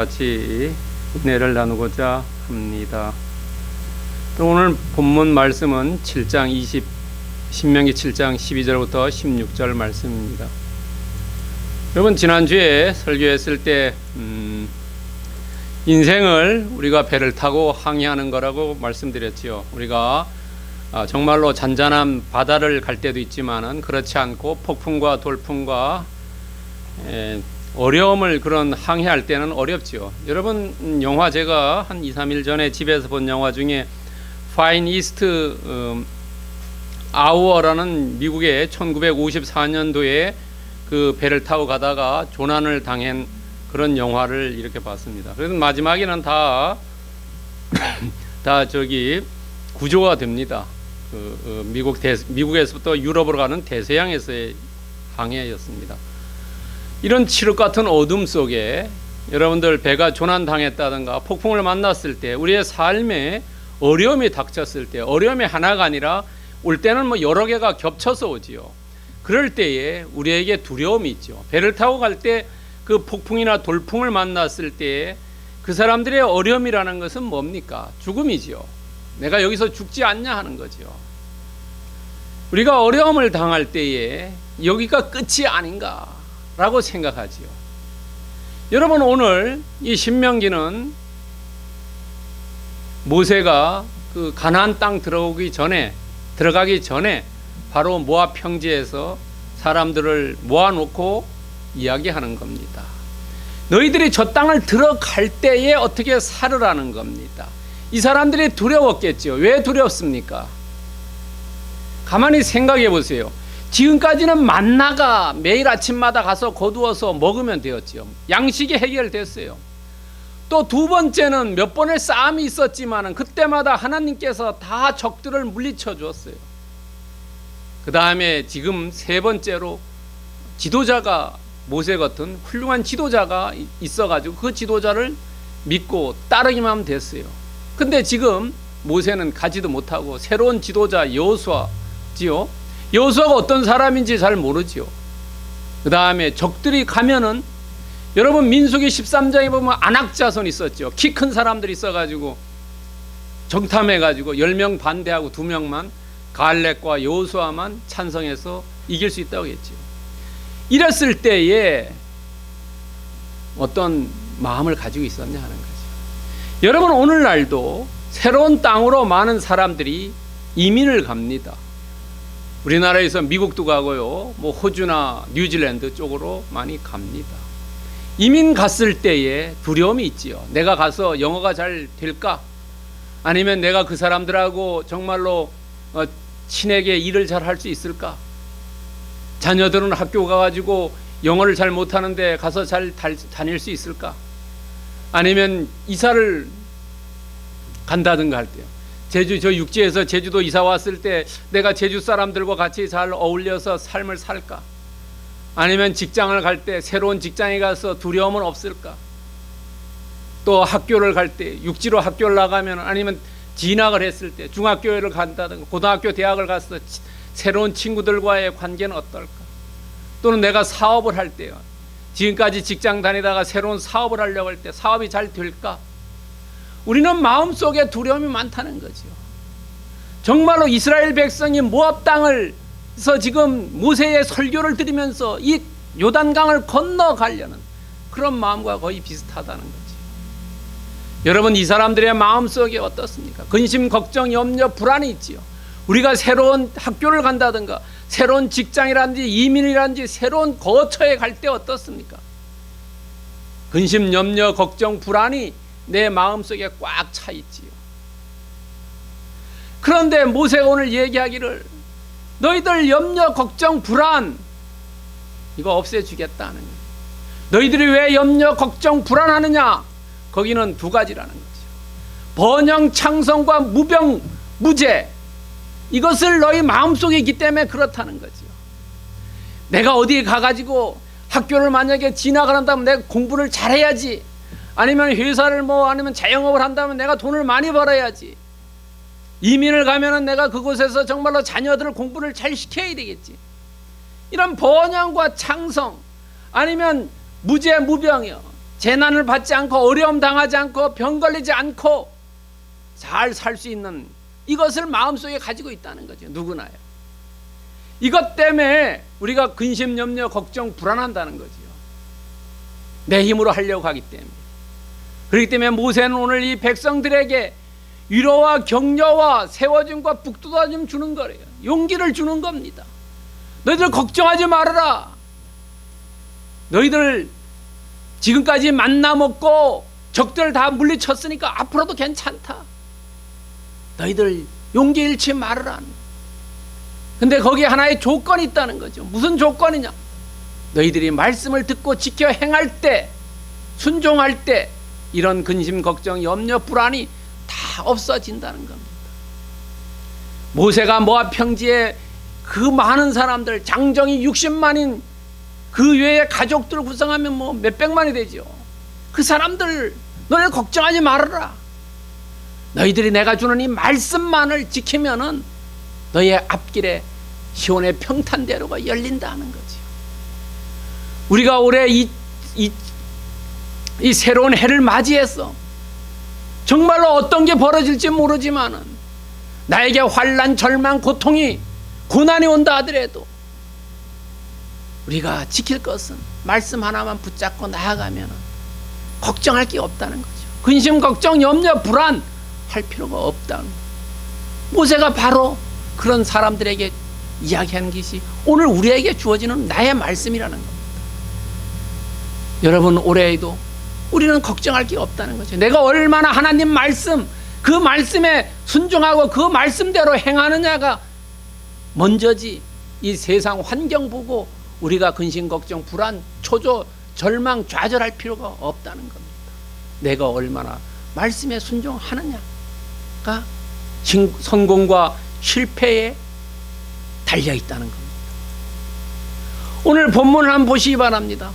같이 은혜를 나누고자 합니다. 또 오늘 본문 말씀은 신명기 7장 12절부터 16절 말씀입니다. 여러분, 지난주에 설교했을 때 인생을 우리가 배를 타고 항해하는 거라고 말씀드렸지요. 우리가 정말로 잔잔한 바다를 갈 때도 있지만은 그렇지 않고 폭풍과 돌풍과 어려움을 그런 항해할 때는 어렵지요. 여러분, 영화 제가 한 2, 3일 전에 집에서 본 영화 중에 파인 이스트 아워라는 미국의 1954년도에 그 배를 타고 가다가 조난을 당한 그런 영화를 이렇게 봤습니다. 그래서 마지막에는 다 구조가 됩니다. 미국에서부터 유럽으로 가는 대서양에서의 항해였습니다. 이런 칠흑 같은 어둠 속에 여러분들 배가 조난당했다든가 폭풍을 만났을 때 우리의 삶에 어려움이 닥쳤을 때 어려움이 하나가 아니라 올 때는 여러 개가 겹쳐서 오지요. 그럴 때에 우리에게 두려움이 있죠. 배를 타고 갈 때 그 폭풍이나 돌풍을 만났을 때에 그 사람들의 어려움이라는 것은 뭡니까? 죽음이지요. 내가 여기서 죽지 않냐 하는 거죠. 우리가 어려움을 당할 때에 여기가 끝이 아닌가 라고 생각하지요. 여러분, 오늘 이 신명기는 모세가 그 가나안 땅 들어가기 전에 바로 모압 평지에서 사람들을 모아놓고 이야기하는 겁니다. 너희들이 저 땅을 들어갈 때에 어떻게 살으라는 겁니다. 이 사람들이 두려웠겠죠. 왜 두렵습니까? 가만히 생각해 보세요. 지금까지는 만나가 매일 아침마다 가서 거두어서 먹으면 되었지요. 양식이 해결됐어요. 또 두 번째는 몇 번의 싸움이 있었지만 그때마다 하나님께서 다 적들을 물리쳐 주었어요. 그 다음에 지금 세 번째로 지도자가 모세 같은 훌륭한 지도자가 있어가지고 그 지도자를 믿고 따르기만 하면 됐어요. 근데 지금 모세는 가지도 못하고 새로운 지도자 여호수아지요. 여호수아가 어떤 사람인지 잘 모르지요. 그 다음에 적들이 가면은 여러분, 민수기 13장에 보면 안악자손 있었죠. 키 큰 사람들이 있어가지고 정탐해가지고 10명 반대하고 2명만 갈렙과 여호수아만 찬성해서 이길 수 있다고 했죠. 이랬을 때에 어떤 마음을 가지고 있었냐 하는 거죠. 여러분, 오늘날도 새로운 땅으로 많은 사람들이 이민을 갑니다. 우리나라에서 미국도 가고요, 호주나 뉴질랜드 쪽으로 많이 갑니다. 이민 갔을 때에 두려움이 있지요. 내가 가서 영어가 잘 될까? 아니면 내가 그 사람들하고 정말로 친하게 일을 잘 할 수 있을까? 자녀들은 학교 가가지고 영어를 잘 못하는데 가서 잘 다닐 수 있을까? 아니면 이사를 간다든가 할 때요. 저 육지에서 제주도 이사 왔을 때 내가 제주 사람들과 같이 잘 어울려서 삶을 살까? 아니면 직장을 갈 때 새로운 직장에 가서 두려움은 없을까? 또 학교를 갈 때 육지로 학교를 나가면 아니면 진학을 했을 때 중학교를 간다든가 고등학교 대학을 가서 새로운 친구들과의 관계는 어떨까? 또는 내가 사업을 할 때요. 지금까지 직장 다니다가 새로운 사업을 하려고 할 때 사업이 잘 될까? 우리는 마음속에 두려움이 많다는 거죠. 정말로 이스라엘 백성이 모압 땅을서 지금 모세의 설교를 들으면서 이 요단강을 건너가려는 그런 마음과 거의 비슷하다는 거죠. 여러분, 이 사람들의 마음속에 어떻습니까? 근심, 걱정, 염려, 불안이 있지요. 우리가 새로운 학교를 간다든가 새로운 직장이라든지 이민이라든지 새로운 거처에 갈 때 어떻습니까? 근심, 염려, 걱정, 불안이 내 마음속에 꽉 차 있지요. 그런데 모세가 오늘 얘기하기를 너희들 염려, 걱정, 불안 이거 없애주겠다는 거예요. 너희들이 왜 염려, 걱정, 불안하느냐? 거기는 두 가지라는 거죠. 번영, 창성과 무병, 무죄 이것을 너희 마음속에 있기 때문에 그렇다는 거죠. 내가 어디에 가가지고 학교를 만약에 진학을 한다면 내가 공부를 잘해야지. 아니면 회사를 아니면 자영업을 한다면 내가 돈을 많이 벌어야지. 이민을 가면은 내가 그곳에서 정말로 자녀들을 공부를 잘 시켜야 되겠지. 이런 번영과 창성 아니면 무죄 무병이요. 재난을 받지 않고 어려움 당하지 않고 병 걸리지 않고 잘 살 수 있는 이것을 마음속에 가지고 있다는 거죠. 누구나요. 이것 때문에 우리가 근심, 염려, 걱정, 불안한다는 거지요. 내 힘으로 하려고 하기 때문에. 그렇기 때문에 모세는 오늘 이 백성들에게 위로와 격려와 세워줌과 북돋아줌 주는 거래요. 용기를 주는 겁니다. 너희들 걱정하지 말아라. 너희들 지금까지 만나 먹고 적들 다 물리쳤으니까 앞으로도 괜찮다. 너희들 용기 잃지 말아라. 근데 거기에 하나의 조건이 있다는 거죠. 무슨 조건이냐? 너희들이 말씀을 듣고 지켜 행할 때, 순종할 때 이런 근심, 걱정, 염려, 불안이 다 없어진다는 겁니다. 모세가 모압 평지에 그 많은 사람들, 장정이 60만인 그 외에 가족들 구성하면 뭐 몇백만이 되죠. 그 사람들 너네 걱정하지 말아라. 너희들이 내가 주는 이 말씀만을 지키면은 너희의 앞길에 시온의 평탄대로가 열린다는 거지요. 우리가 올해 이 새로운 해를 맞이해서 정말로 어떤 게 벌어질지 모르지만은 나에게 환난, 절망, 고통이, 고난이 온다 하더라도 우리가 지킬 것은 말씀 하나만 붙잡고 나아가면 걱정할 게 없다는 거죠. 근심, 걱정, 염려, 불안 할 필요가 없다는 거죠. 모세가 바로 그런 사람들에게 이야기하는 것이 오늘 우리에게 주어지는 나의 말씀이라는 겁니다. 여러분, 올해에도 우리는 걱정할 게 없다는 거죠. 내가 얼마나 하나님 말씀, 그 말씀에 순종하고 그 말씀대로 행하느냐가 먼저지 이 세상 환경 보고 우리가 근심, 걱정, 불안, 초조, 절망, 좌절할 필요가 없다는 겁니다. 내가 얼마나 말씀에 순종하느냐가 성공과 실패에 달려있다는 겁니다. 오늘 본문을 한번 보시기 바랍니다.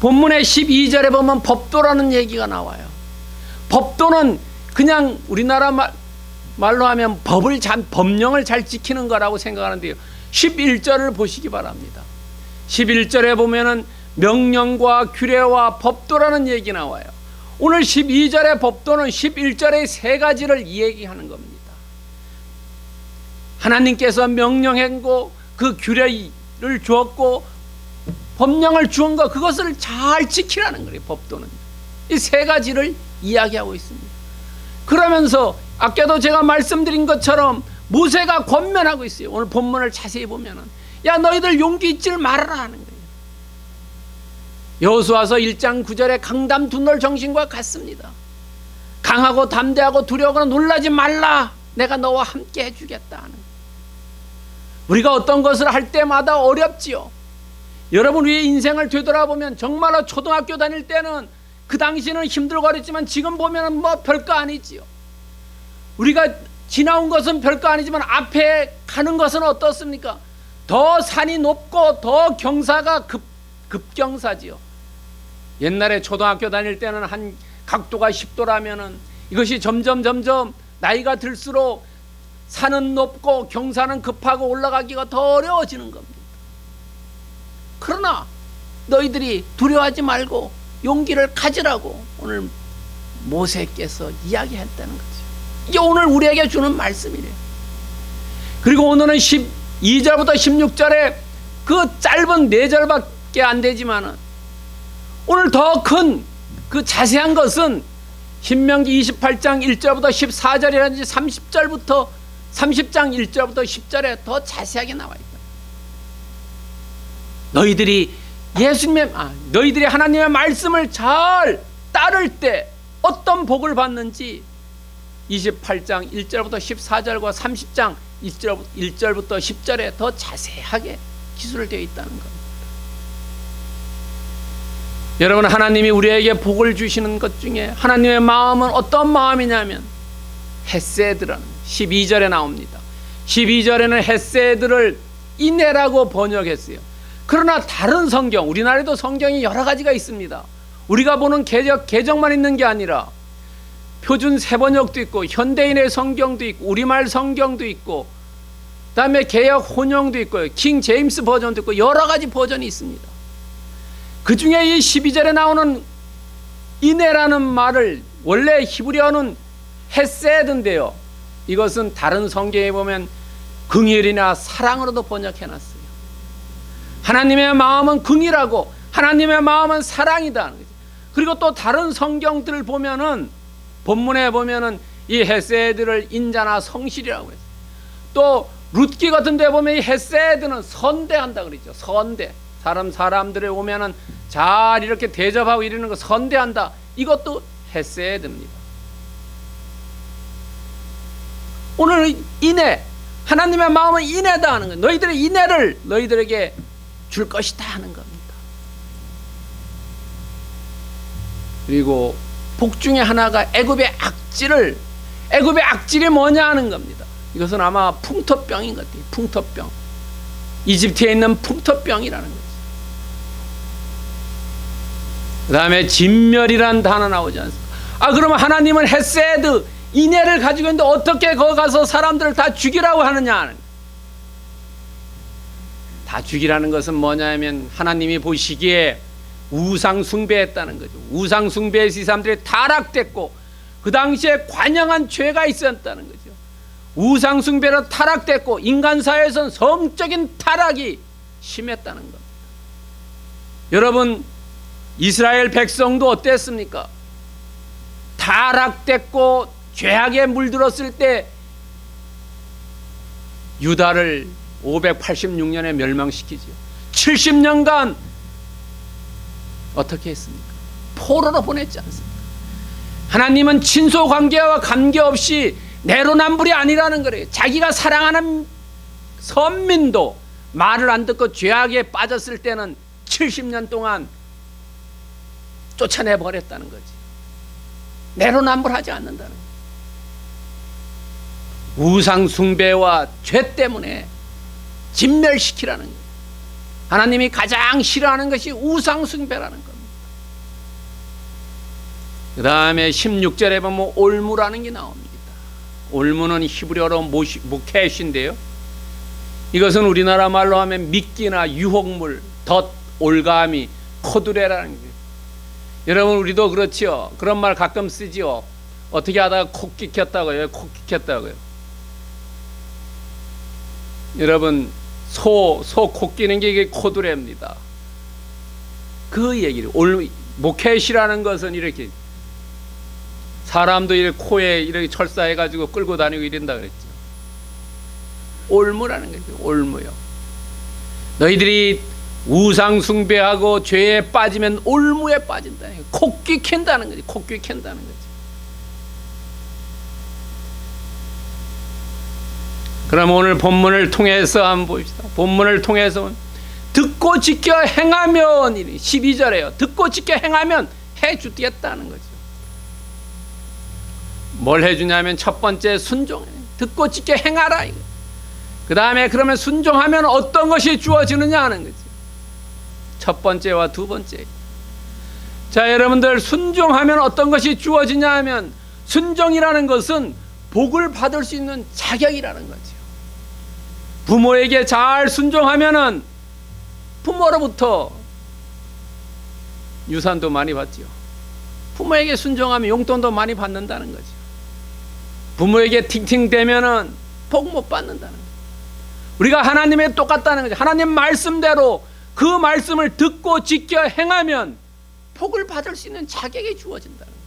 본문의 12절에 보면 법도라는 얘기가 나와요. 법도는 그냥 우리나라 말로 하면 법령을 잘 지키는 거라고 생각하는데요. 11절을 보시기 바랍니다. 11절에 보면은 명령과 규례와 법도라는 얘기 나와요. 오늘 12절의 법도는 11절의 세 가지를 이야기하는 겁니다. 하나님께서 명령했고 그 규례를 주었고 법령을 주은 것, 그것을 잘 지키라는 거예요. 법도는 이 세 가지를 이야기하고 있습니다. 그러면서 아까도 제가 말씀드린 것처럼 모세가 권면하고 있어요. 오늘 본문을 자세히 보면은 야, 너희들 용기 잊지 말아라 하는 거예요. 여호수아서 1장 9절의 강담 둔돌 정신과 같습니다. 강하고 담대하고 두려워하거나 놀라지 말라. 내가 너와 함께 해주겠다 하는 거예요. 우리가 어떤 것을 할 때마다 어렵지요. 여러분, 우리의 인생을 되돌아보면 정말로 초등학교 다닐 때는 그 당시는 힘들고 어렵지만 지금 보면 뭐 별거 아니지요. 우리가 지나온 것은 별거 아니지만 앞에 가는 것은 어떻습니까? 더 산이 높고 더 경사가 급경사지요. 옛날에 초등학교 다닐 때는 한 각도가 10도라면은 이것이 점점 나이가 들수록 산은 높고 경사는 급하고 올라가기가 더 어려워지는 겁니다. 그러나 너희들이 두려워하지 말고 용기를 가지라고 오늘 모세께서 이야기했다는 거죠. 이게 오늘 우리에게 주는 말씀이래요. 그리고 오늘은 12절부터 16절에 그 짧은 4절밖에 안 되지만은 오늘 더 큰 그 자세한 것은 신명기 28장 1절부터 14절이라든지 30장 1절부터 10절에 더 자세하게 나와 있다. 너희들이 너희들이 하나님의 말씀을 잘 따를 때 어떤 복을 받는지 28장 1절부터 14절과 30장 1절부터 10절에 더 자세하게 기술되어 있다는 겁니다. 여러분, 하나님이 우리에게 복을 주시는 것 중에 하나님의 마음은 어떤 마음이냐면 헤세드라는 12절에 나옵니다. 12절에는 헤세드를 인애라고 번역했어요. 그러나 다른 성경, 우리나라에도 성경이 여러 가지가 있습니다. 우리가 보는 개정만 있는 게 아니라 표준 세번역도 있고 현대인의 성경도 있고 우리말 성경도 있고 그다음에 개역 혼용도 있고요. 킹 제임스 버전도 있고 여러 가지 버전이 있습니다. 그 중에 이 12절에 나오는 인애라는 말을 원래 히브리어는 헤세드인데요. 이것은 다른 성경에 보면 긍휼이나 사랑으로도 번역해놨어요. 하나님의 마음은 긍휼하고 하나님의 마음은 사랑이다. 그리고 또 다른 성경들을 보면은 본문에 보면은 이 헤세드를 인자나 성실이라고 했어요. 또 룻기 같은 데 보면 이 헤세드는 선대한다 그러죠. 선대. 사람들이 오면은 잘 이렇게 대접하고 이러는 거 선대한다. 이것도 헤세드입니다. 오늘 인애, 하나님의 마음은 인애다 하는 거예요. 너희들의 인애를 너희들에게 줄 것이다 하는 겁니다. 그리고 복 중에 하나가 애굽의 악질이 뭐냐 하는 겁니다. 이것은 아마 풍토병인 것 같아요. 풍토병. 이집트에 있는 풍토병이라는 거죠. 그 다음에 진멸이란 단어 나오지 않습니까? 그러면 하나님은 헤세드, 인애를 가지고 있는데 어떻게 거기 가서 사람들을 다 죽이라고 하느냐. 다 죽이라는 것은 뭐냐면 하나님이 보시기에 우상 숭배했다는 거죠. 우상 숭배해서 이 사람들이 타락됐고 그 당시에 관영한 죄가 있었다는 거죠. 우상 숭배로 타락됐고 인간 사회에서는 성적인 타락이 심했다는 겁니다. 여러분, 이스라엘 백성도 어땠습니까? 타락됐고 죄악에 물들었을 때 유다를 586년에 멸망시키죠. 70년간 어떻게 했습니까? 포로로 보냈지 않습니까? 하나님은 친소 관계와 관계없이 내로남불이 아니라는 거예요. 자기가 사랑하는 선민도 말을 안 듣고 죄악에 빠졌을 때는 70년 동안 쫓아내버렸다는 거지. 내로남불하지 않는다는 거예요. 우상 숭배와 죄 때문에 진멸시키라는 거예요. 하나님이 가장 싫어하는 것이 우상 숭배라는 겁니다. 그 다음에 16절에 보면 올무라는 게 나옵니다. 올무는 히브리어로 모켓인데요. 이것은 우리나라 말로 하면 미끼나 유혹물, 덫, 올가미, 코두레라는 거예요. 여러분, 우리도 그렇지요. 그런 말 가끔 쓰지요. 어떻게 하다가 콕 끼켰다고요. 콕 끼켰다고요. 여러분, 소 콕 끼는 게 이게 코두레입니다. 그 얘기를 모켓이라는 것은 이렇게 사람도 이렇게 코에 이렇게 철사해가지고 끌고 다니고 이런다 그랬죠. 올무라는 거죠. 올무요. 너희들이 우상 숭배하고 죄에 빠지면 올무에 빠진다. 콕 끼킨다는 거지. 콕 끼킨다는 거지. 그럼 오늘 본문을 통해서 한번 봅시다. 본문을 통해서 듣고 지켜 행하면 12절에요. 듣고 지켜 행하면 해주겠다는 거죠. 뭘 해주냐면 첫 번째 순종. 듣고 지켜 행하라. 그 다음에 그러면 순종하면 어떤 것이 주어지느냐 하는 거죠. 첫 번째와 두 번째. 자, 여러분들, 순종하면 어떤 것이 주어지냐 하면 순종이라는 것은 복을 받을 수 있는 자격이라는 거죠. 부모에게 잘 순종하면은 부모로부터 유산도 많이 받죠. 부모에게 순종하면 용돈도 많이 받는다는 거죠. 부모에게 팅팅대면은 복 못 받는다는 거죠. 우리가 하나님에 똑같다는 거죠. 하나님 말씀대로 그 말씀을 듣고 지켜 행하면 복을 받을 수 있는 자격이 주어진다는 거예요.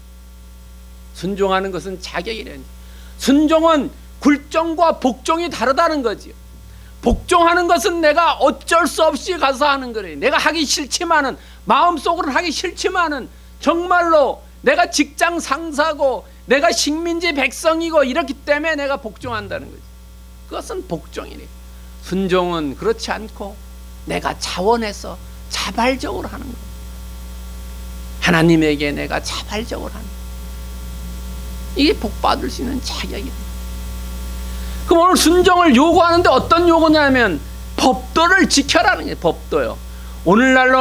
순종하는 것은 자격이라는 거예요. 순종은 굴종과 복종이 다르다는 거지요. 복종하는 것은 내가 어쩔 수 없이 가서 하는 거예요. 내가 하기 싫지만은, 마음속으로는 하기 싫지만은 정말로 내가 직장 상사고 내가 식민지 백성이고 이렇기 때문에 내가 복종한다는 거지. 그것은 복종이래. 순종은 그렇지 않고 내가 자원해서 자발적으로 하는 거예요. 하나님에게 내가 자발적으로 하는 거예요. 이게 복받을 수 있는 자격이에요. 그럼 오늘 순종을 요구하는데 어떤 요구냐면 법도를 지켜라는 게 법도요. 오늘날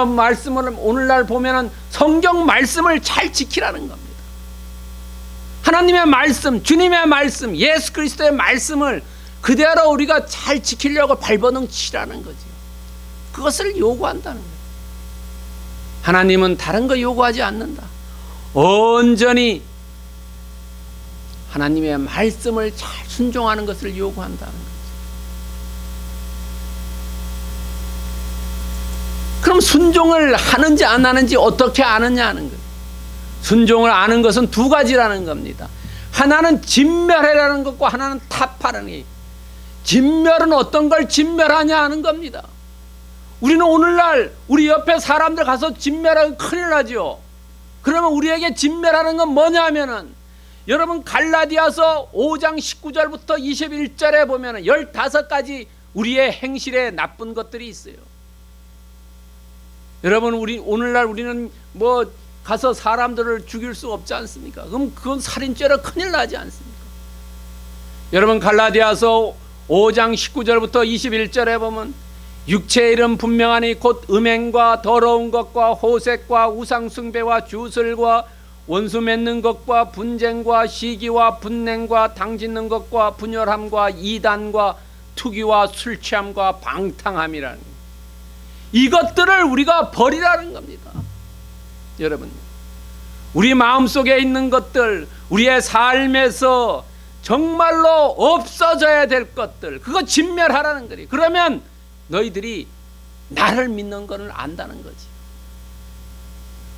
보면은 성경 말씀을 잘 지키라는 겁니다. 하나님의 말씀, 주님의 말씀, 예수 그리스도의 말씀을 그대로 우리가 잘 지키려고 발버둥 치라는 거죠. 그것을 요구한다는 거예요. 하나님은 다른 거 요구하지 않는다. 온전히 하나님의 말씀을 잘 순종하는 것을 요구한다는 거죠. 그럼 순종을 하는지 안 하는지 어떻게 아느냐 하는 거예요. 순종을 아는 것은 두 가지라는 겁니다. 하나는 진멸해라는 것과 하나는 타파라는 게. 진멸은 어떤 걸 진멸하냐 하는 겁니다. 우리는 오늘날 우리 옆에 사람들 가서 진멸하면 큰일 나죠. 그러면 우리에게 진멸하는 건 뭐냐 하면은, 여러분 갈라디아서 5장 19절부터 21절에 보면은 15가지 우리의 행실에 나쁜 것들이 있어요. 여러분 오늘날 우리는 뭐 가서 사람들을 죽일 수 없지 않습니까? 그럼 그건 살인죄로 큰일 나지 않습니까? 여러분 갈라디아서 5장 19절부터 21절에 보면, 육체의 일은 분명하니 곧 음행과 더러운 것과 호색과 우상숭배와 주술과 원수 맺는 것과 분쟁과 시기와 분냉과 당짓는 것과 분열함과 이단과 투기와 술 취함과 방탕함이라는 거예요. 이것들을 우리가 버리라는 겁니다. 여러분, 우리 마음속에 있는 것들, 우리의 삶에서 정말로 없어져야 될 것들, 그거 진멸하라는 거예요. 그러면 너희들이 나를 믿는 것을 안다는 거지.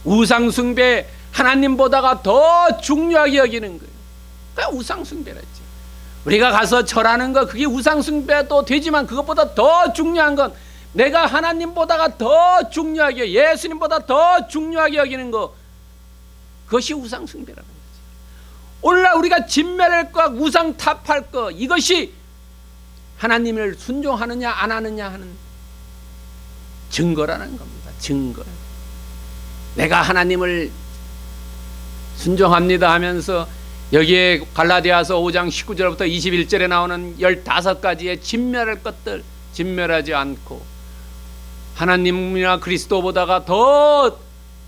우상숭배, 하나님보다가 더 중요하게 여기는 거예요. 그게 우상숭배랬지. 우리가 가서 절하는 거, 그게 우상숭배도 되지만 그것보다 더 중요한 건 내가 하나님보다가 더 중요하게, 예수님보다 더 중요하게 여기는 거, 그것이 우상숭배라는 거지. 오늘날 우리가 진멸할 것, 우상 탑할 것, 이것이 하나님을 순종하느냐 안 하느냐 하는 증거라는 겁니다. 증거. 내가 하나님을 순종합니다 하면서 여기에 갈라디아서 5장 19절부터 21절에 나오는 15가지의 진멸할 것들 진멸하지 않고 하나님이나 그리스도보다가 더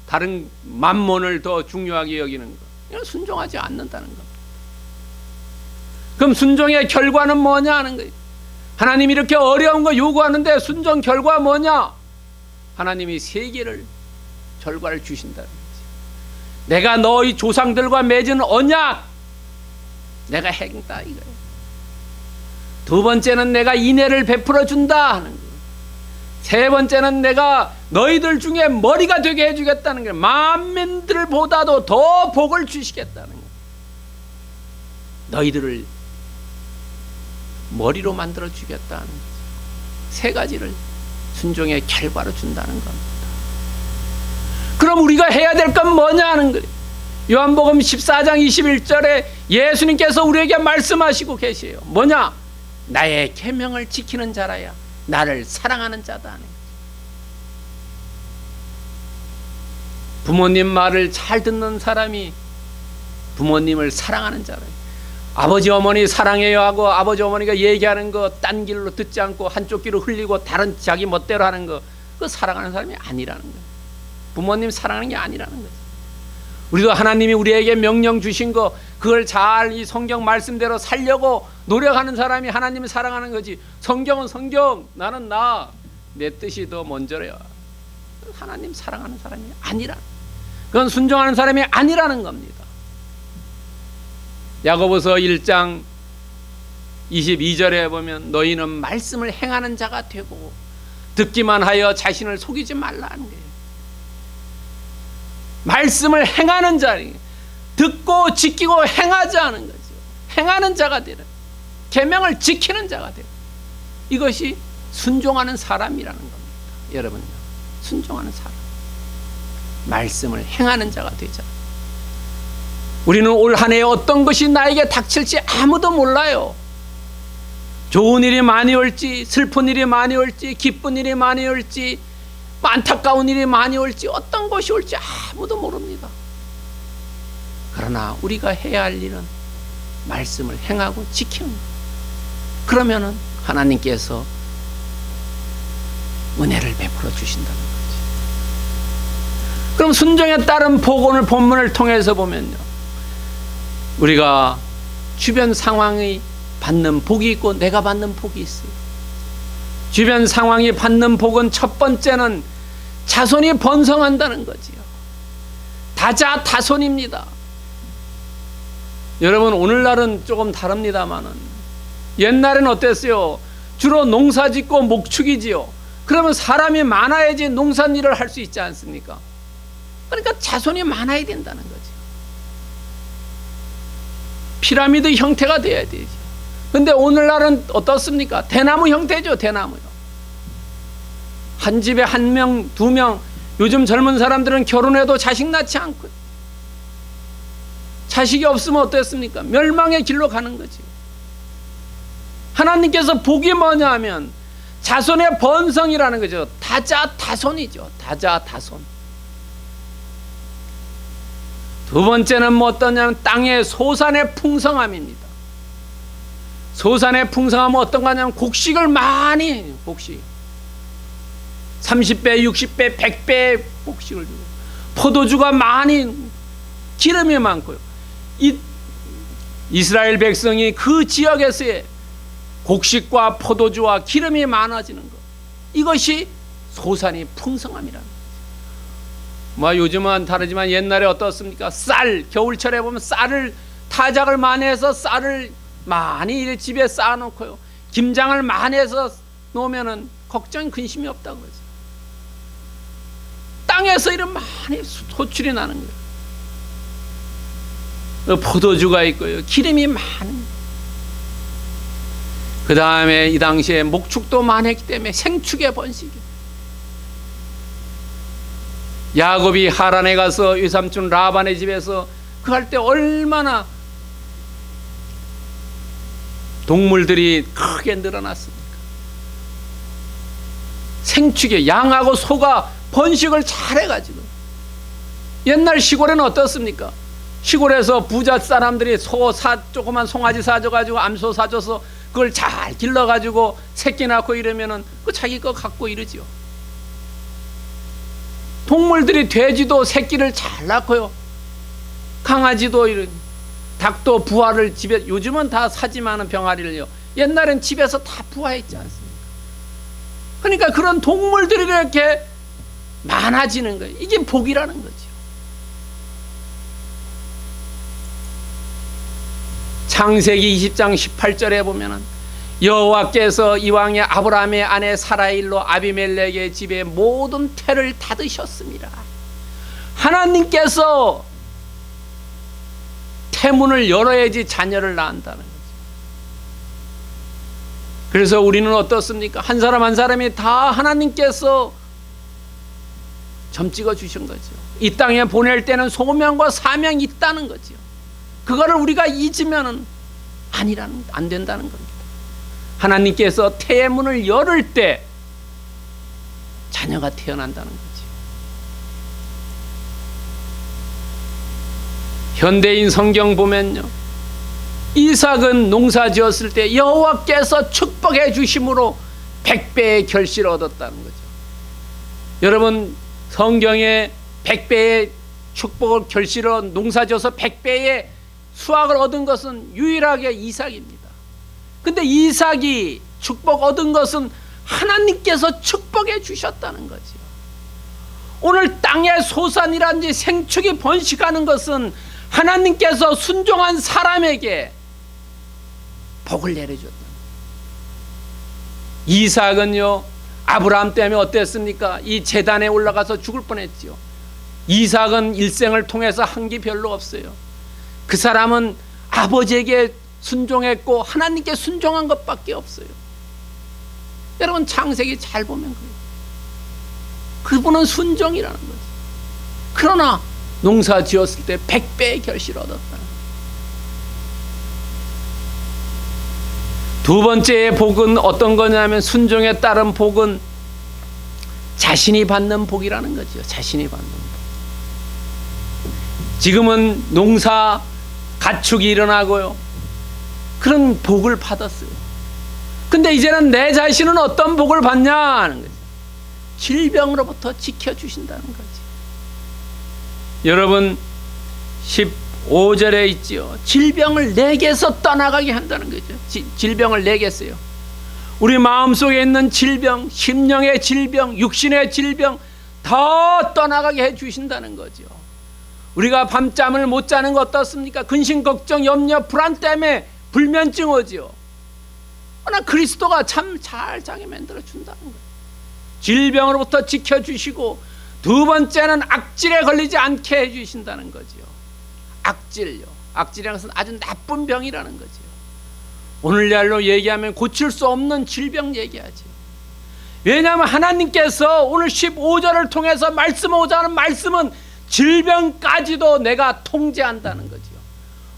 다른 만몬을 더 중요하게 여기는 것, 이건 순종하지 않는다는 겁니다. 그럼 순종의 결과는 뭐냐 하는 거예요. 하나님이 이렇게 어려운 거 요구하는데 순종 결과 뭐냐? 하나님이 세계를 결과를 주신다는 거지. 내가 너희 조상들과 맺은 언약 내가 행다 이거예요. 두 번째는 내가 인애를 베풀어 준다 하는 거예요. 세 번째는 내가 너희들 중에 머리가 되게 해주겠다는 거예요. 만민들보다도 더 복을 주시겠다는 거예요. 너희들을 머리로 만들어 주겠다는 거예요. 세 가지를 순종의 결과로 준다는 겁니다. 그럼 우리가 해야 될 건 뭐냐 하는 거예요. 요한복음 14장 21절에 예수님께서 우리에게 말씀하시고 계세요. 뭐냐? 나의 계명을 지키는 자라야 나를 사랑하는 자다. 부모님 말을 잘 듣는 사람이 부모님을 사랑하는 자라요. 아버지 어머니 사랑해요 하고 아버지 어머니가 얘기하는 거 딴 길로 듣지 않고 한쪽 귀로 흘리고 다른 자기 멋대로 하는 거, 그거 사랑하는 사람이 아니라는 거예요. 부모님 사랑하는 게 아니라는 거죠. 우리도 하나님이 우리에게 명령 주신 거 그걸 잘 이 성경 말씀대로 살려고 노력하는 사람이 하나님을 사랑하는 거지. 성경은 성경, 나는 나, 내 뜻이 더 먼저래요. 하나님 사랑하는 사람이 아니라, 그건 순종하는 사람이 아니라는 겁니다. 야고보서 1장 22절에 보면 너희는 말씀을 행하는 자가 되고 듣기만 하여 자신을 속이지 말라는 거예요. 말씀을 행하는 자리, 듣고 지키고 행하자는 거죠. 행하는 자가 되라. 계명을 지키는 자가 되라. 이것이 순종하는 사람이라는 겁니다. 여러분요, 순종하는 사람, 말씀을 행하는 자가 되자. 우리는 올 한 해에 어떤 것이 나에게 닥칠지 아무도 몰라요. 좋은 일이 많이 올지, 슬픈 일이 많이 올지, 기쁜 일이 많이 올지, 안타까운 일이 많이 올지, 어떤 것이 올지 아무도 모릅니다. 그러나 우리가 해야 할 일은 말씀을 행하고 지키는 것. 그러면은 하나님께서 은혜를 베풀어 주신다는 거지. 그럼 순종에 따른 복원을 본문을 통해서 보면요, 우리가 주변 상황이 받는 복이 있고 내가 받는 복이 있어요. 주변 상황이 받는 복은 첫 번째는 자손이 번성한다는 거지요. 다자다손입니다. 여러분, 오늘날은 조금 다릅니다만은 옛날에는 어땠어요? 주로 농사짓고 목축이지요. 그러면 사람이 많아야지 농산일을 할 수 있지 않습니까? 그러니까 자손이 많아야 된다는 거죠. 피라미드 형태가 돼야 되죠. 근데 오늘날은 어떻습니까? 대나무 형태죠. 대나무요. 한 집에 한 명, 두 명. 요즘 젊은 사람들은 결혼해도 자식 낳지 않고, 자식이 없으면 어떻습니까? 멸망의 길로 가는 거지. 하나님께서 복이 뭐냐 하면 자손의 번성이라는 거죠. 다자다손이죠. 다자다손. 두 번째는 뭐 어떠냐면 땅의 소산의 풍성함입니다. 소산의 풍성함은 어떤 거냐면 곡식을 많이, 곡식 30배, 60배, 100배 곡식을 주고, 포도주가 많이, 기름이 많고요. 이스라엘 백성이 그 지역에서의 곡식과 포도주와 기름이 많아지는 것, 이것이 소산이 풍성함이라는 거죠. 뭐 요즘은 다르지만 옛날에 어떻습니까? 쌀, 겨울철에 보면 쌀을, 타작을 많이 해서 쌀을 많이 집에 쌓아놓고요, 김장을 많이 해서 놓으면은 걱정, 근심이 없다고 그러죠. 땅에서 이런 많이 소출이 나는 거예요. 포도주가 있고요, 기름이 많은. 그 다음에 이 당시에 목축도 많았기 때문에 생축의 번식이. 야곱이 하란에 가서 외삼촌 라반의 집에서 그 할 때 얼마나 동물들이 크게 늘어났습니까? 생축에 양하고 소가 번식을 잘해가지고. 옛날 시골에는 어떻습니까? 시골에서 부자 사람들이 조그만 송아지 사줘가지고 암소 사줘서 그걸 잘 길러가지고 새끼 낳고 이러면은 그 자기 거 갖고 이러지요. 동물들이 돼지도 새끼를 잘 낳고요, 강아지도 이런, 닭도 부화를 집에, 요즘은 다 사지만은 병아리를요, 옛날엔 집에서 다 부화했지 않습니까? 그러니까 그런 동물들이 이렇게 많아지는 거예요. 이게 복이라는 거죠. 창세기 20장 18절에 보면은 여호와께서 이왕의 아브라함의 아내 사라의 일로 아비멜렉의 집에 모든 태를 닫으셨습니다. 하나님께서 태문을 열어야지 자녀를 낳는다는 거죠. 그래서 우리는 어떻습니까? 한 사람 한 사람이 다 하나님께서 점 찍어 주신 거죠. 이 땅에 보낼 때는 소명과 사명이 있다는 거죠. 그거를 우리가 잊으면 안 된다는 겁니다. 하나님께서 태의 문을 열을 때 자녀가 태어난다는 거지. 현대인 성경 보면요, 이삭은 농사 지었을 때 여호와께서 축복해 주심으로 100배의 결실을 얻었다는 거죠. 여러분, 성경에 100배의 축복을 결실을 농사 지어서 100배의 수확을 얻은 것은 유일하게 이삭입니다. 근데 이삭이 축복 얻은 것은 하나님께서 축복해 주셨다는 거죠. 오늘 땅의 소산이란지 생축이 번식하는 것은 하나님께서 순종한 사람에게 복을 내려줬다. 이삭은요, 아브라함 때문에 어땠습니까? 이 제단에 올라가서 죽을 뻔했지요. 이삭은 일생을 통해서 한 게 별로 없어요. 그 사람은 아버지에게 순종했고 하나님께 순종한 것밖에 없어요. 여러분, 창세기 잘 보면 그래요. 그분은 순종이라는 거죠. 그러나 농사 지었을 때 100배의 결실을 얻었다. 두 번째의 복은 어떤 거냐면, 순종에 따른 복은 자신이 받는 복이라는 거죠. 자신이 받는 복. 지금은 농사 가축이 일어나고요, 그런 복을 받았어요. 근데 이제는 내 자신은 어떤 복을 받냐 하는 거죠. 질병으로부터 지켜주신다는 거지. 여러분, 15절에 있지요. 질병을 내게서 떠나가게 한다는 거죠. 질병을 내겠어요. 우리 마음속에 있는 질병, 심령의 질병, 육신의 질병 다 떠나가게 해주신다는 거죠. 우리가 밤잠을 못 자는 거 어떻습니까? 근심, 걱정, 염려, 불안 때문에 불면증 오지요. 그러나 그리스도가 참 잘 자게 만들어 준다는 거예요. 질병으로부터 지켜주시고, 두 번째는 악질에 걸리지 않게 해주신다는 거지요. 악질요. 악질이라는 것은 아주 나쁜 병이라는 거지요. 오늘날로 얘기하면 고칠 수 없는 질병 얘기하죠. 왜냐하면 하나님께서 오늘 15절을 통해서 말씀하자는 말씀은 질병까지도 내가 통제한다는 거죠.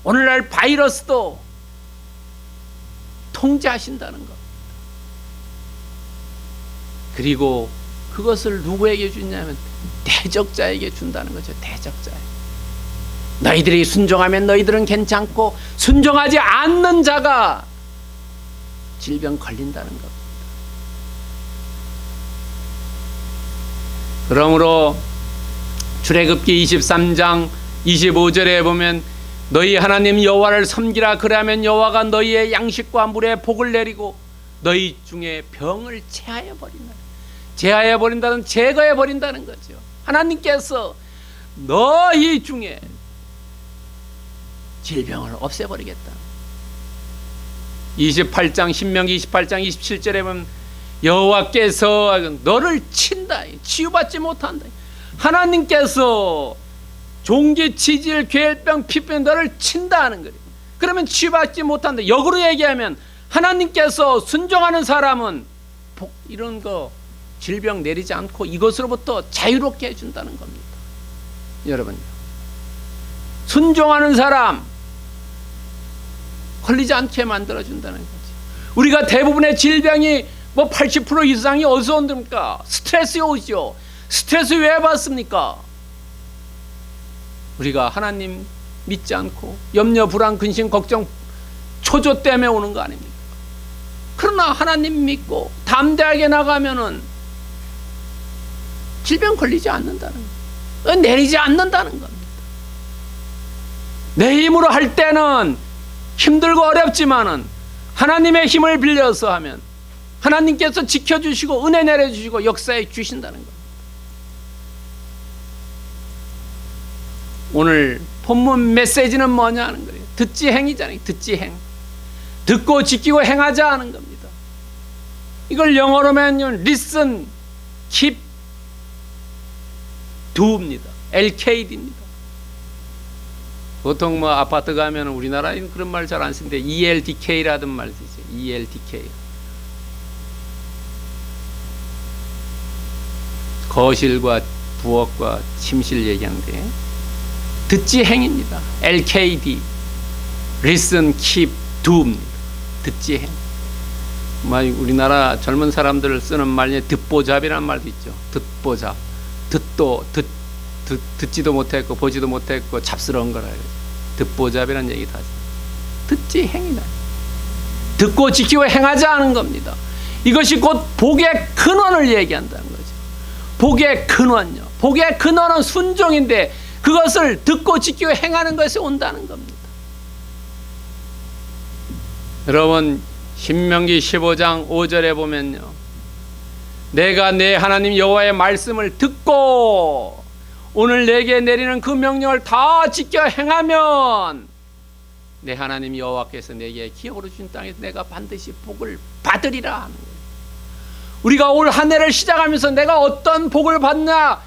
오늘날 바이러스도 통제하신다는 것. 그리고 그것을 누구에게 주냐면 대적자에게 준다는 거죠. 대적자에게. 너희들이 순종하면 너희들은 괜찮고, 순종하지 않는 자가 질병 걸린다는 겁니다. 그러므로 출애굽기 23장 25절에 보면 너희 하나님 여호와를 섬기라. 그러면 여호와가 너희의 양식과 물에 복을 내리고 너희 중에 병을 제하여 버린다. 제하여 버린다는, 제거해 버린다는 거죠. 하나님께서 너희 중에 질병을 없애버리겠다. 28장 신명기 28장 27절에 보면 여호와께서 너를 친다. 치유받지 못한다. 하나님께서 종기, 치질, 괴혈병, 피부병 너를 친다는 거예요. 그러면 치유받지 못한다. 역으로 얘기하면 하나님께서 순종하는 사람은 복, 이런 거 질병 내리지 않고 이것으로부터 자유롭게 해준다는 겁니다. 여러분, 순종하는 사람 걸리지 않게 만들어준다는 거죠. 우리가 대부분의 질병이 뭐 80% 이상이 어디서 온답니까? 스트레스에 오죠. 스트레스 왜 받습니까? 우리가 하나님 믿지 않고 염려, 불안, 근심, 걱정, 초조 때문에 오는 거 아닙니까? 그러나 하나님 믿고 담대하게 나가면은 질병 걸리지 않는다는 거예요. 내리지 않는다는 겁니다. 내 힘으로 할 때는 힘들고 어렵지만은 하나님의 힘을 빌려서 하면 하나님께서 지켜주시고 은혜 내려주시고 역사해 주신다는 겁니다. 오늘 본문 메시지는 뭐냐 하는 거예요. 듣지 행이잖아요. 듣지 행. 듣고 지키고 행하자 하는 겁니다. 이걸 영어로 하면 listen, keep, do입니다. LKD입니다. 보통 뭐 아파트 가면 우리나라에는 그런 말 잘 안 쓰는데 ELDK라든 말 쓰죠. ELDK. 거실과 부엌과 침실 얘기하는데 듣지 행입니다. LKD. Listen, keep, do입니다. 듣지 행. 우리나라 젊은 사람들 쓰는 말 중에 듣보잡이라는 말도 있죠. 듣보잡. 듣지도 못했고 보지도 못했고 잡스러운 거라. 듣보잡이라는 얘기도 하죠. 듣지 행이다. 듣고 지키고 행하자 하는 겁니다. 이것이 곧 복의 근원을 얘기한다는 거죠. 복의 근원요. 복의 근원은 순종인데 그것을 듣고 지키고 행하는 것에 온다는 겁니다. 여러분, 신명기 15장 5절에 보면요, 내가 내 하나님 여호와의 말씀을 듣고 오늘 내게 내리는 그 명령을 다 지켜 행하면 내 하나님 여호와께서 내게 기업으로 주신 땅에서 내가 반드시 복을 받으리라 하는 거예요. 우리가 올 한 해를 시작하면서 내가 어떤 복을 받냐,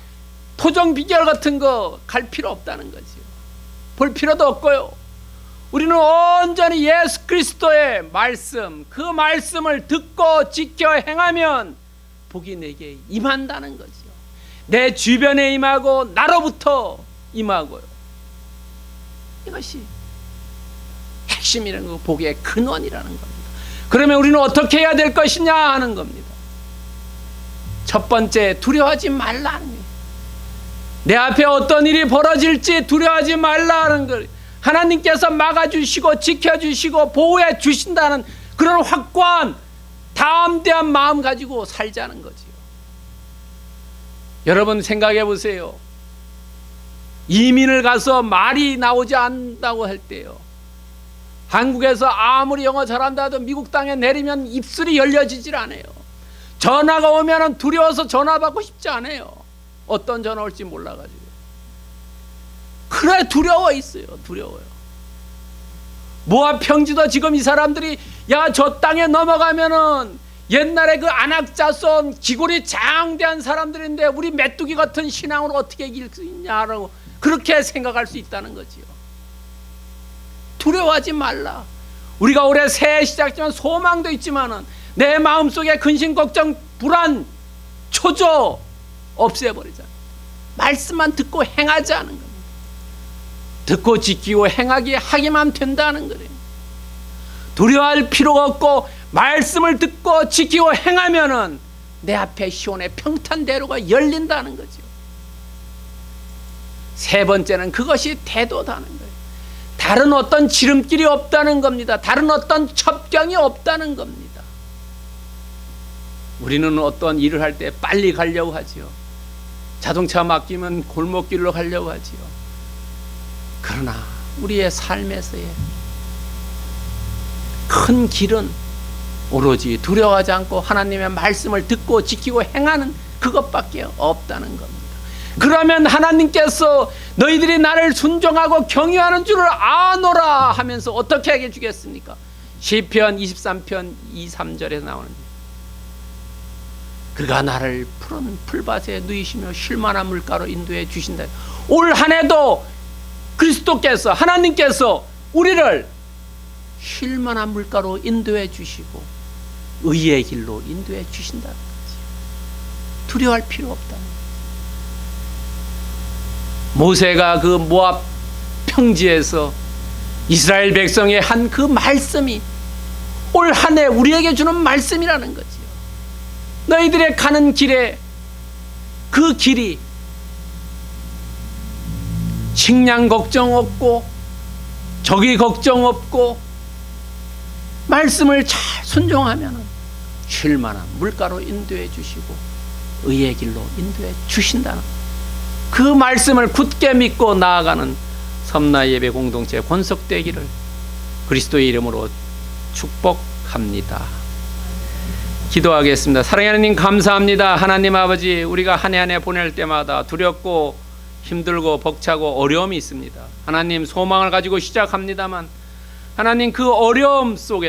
토정 비결 같은 거 갈 필요 없다는 거지요. 볼 필요도 없고요. 우리는 온전히 예수 그리스도의 말씀, 그 말씀을 듣고 지켜 행하면 복이 내게 임한다는 거지요. 내 주변에 임하고 나로부터 임하고요. 이것이 핵심이라는 거, 복의 근원이라는 겁니다. 그러면 우리는 어떻게 해야 될 것이냐 하는 겁니다. 첫 번째, 두려워하지 말라는 거예요. 내 앞에 어떤 일이 벌어질지 두려워하지 말라는 거예요. 하나님께서 막아주시고 지켜주시고 보호해 주신다는 그런 확고한 담대한 마음 가지고 살자는 거지요. 여러분 생각해 보세요. 이민을 가서 말이 나오지 않는다고 할 때요, 한국에서 아무리 영어 잘한다 해도 미국 땅에 내리면 입술이 열려지질 않아요. 전화가 오면 두려워서 전화 받고 싶지 않아요. 어떤 전화 올지 몰라가지고. 그래, 두려워 있어요. 두려워요. 모압 평지도 지금 이 사람들이 야, 저 땅에 넘어가면은 옛날에 그 안악자손 기골이 장대한 사람들인데 우리 메뚜기 같은 신앙으로 어떻게 이길 수 있냐라고 그렇게 생각할 수 있다는 거지요. 두려워하지 말라. 우리가 올해 새해 시작지만 소망도 있지만은 내 마음속에 근심 걱정 불안 초조 없애버리자. 말씀만 듣고 행하지 않은 겁니다. 듣고 지키고 하기만 된다는 거예요. 두려워할 필요가 없고 말씀을 듣고 지키고 행하면은 내 앞에 시온의 평탄대로가 열린다는 거죠. 세 번째는 그것이 태도다는 거예요. 다른 어떤 지름길이 없다는 겁니다. 다른 어떤 첩경이 없다는 겁니다. 우리는 어떤 일을 할 때 빨리 가려고 하지요. 자동차 맡기면 골목길로 가려고 하지요. 그러나 우리의 삶에서의 큰 길은 오로지 두려워하지 않고 하나님의 말씀을 듣고 지키고 행하는 그것밖에 없다는 겁니다. 그러면 하나님께서 너희들이 나를 순종하고 경외하는 줄을 아노라 하면서 어떻게 하게 주겠습니까? 시편 23편 2, 3절에 나오는 그가 나를 푸른 풀밭에 누이시며 쉴만한 물가로 인도해 주신다. 올 한 해도 그리스도께서 하나님께서 우리를 쉴만한 물가로 인도해 주시고 의의 길로 인도해 주신다는 거지. 두려워할 필요 없다. 모세가 그 모압 평지에서 이스라엘 백성의 한 그 말씀이 올 한 해 우리에게 주는 말씀이라는 거지요. 너희들의 가는 길에 그 길이 식량 걱정 없고 적이 걱정 없고 말씀을 잘 순종하면 쉴만한 물가로 인도해 주시고 의의 길로 인도해 주신다는 그 말씀을 굳게 믿고 나아가는 섬나 예배 공동체 권속되기를 그리스도의 이름으로 축복합니다. 기도하겠습니다. 사랑하는 하나님 감사합니다. 하나님 아버지, 우리가 한 해 한 해 보낼 때마다 두렵고 힘들고 벅차고 어려움이 있습니다. 하나님, 소망을 가지고 시작합니다만 하나님, 그 어려움 속에